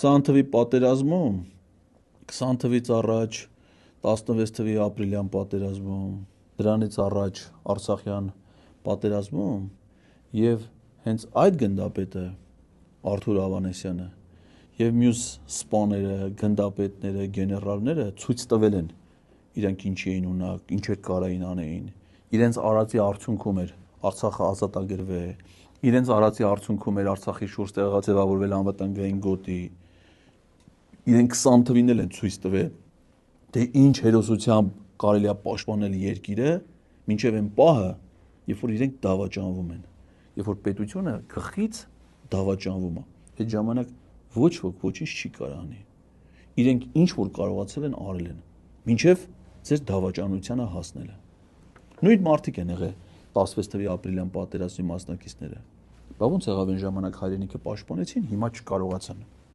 20 թվի պատերազմում, 20 թվից առաջ 16 թվի ապրիլյան պատերազմում, դրանից առաջ Արցախյան պատերազմում եւ հենց այդ գնդապետը Արթուր Ավանեսյանը եւ մյուս սպաները, գնդապետները, գեներալները ցույց տվել են իրենք ինչի էին ունակ, ինչեր կարային անեին։ Իրենց արածի արդյունքում էր Արցախը ազատագրվել, իրենց արածի արդյունքում էր Արցախի շուրջ տեղաձևավորվել անվտանգային գոտի։ Իրենք 20 թվին էլ են ցույց տվել, թե ինչ հերոսությամբ կարելի է պաշտպանել երկիրը, մինչև այն պահը, երբ որ իրենք դավաճանվում են, երբ որ պետությունը գլխից դավաճանվում է, այդ ժամանակ ոչ ոք ոչինչ չի կարող անի։ Իրենք ինչ որ կարողացել են արել են, մինչև ձեր դավաճանությանը հասնելը։ Նույն մարդիկ են եղել 16 թվի ապրիլյան պատերազմի մասնակիցները։ Բա ոնց եղավ այն ժամանակ հայրենիքը պաշտպանեցին, հիմա չկարողացան։